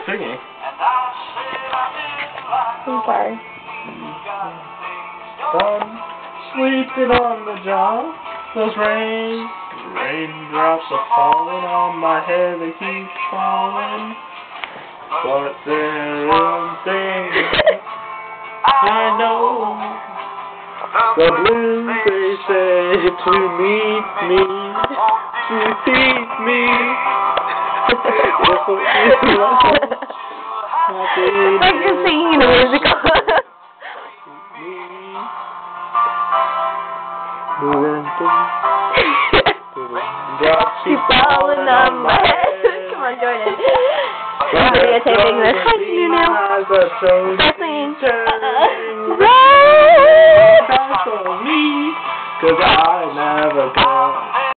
singing. I'm sorry. Sun sleeping on the job. Those raindrops are falling on my head. They keep falling. But there's one thing I know. The blues they say to meet me, to feed me. Like you're singing a musical. Drops keep falling on my head. Come on, Jordan. I'm videotaping this. Hi, Nunu. Stop singing. For me, 'cause I never go.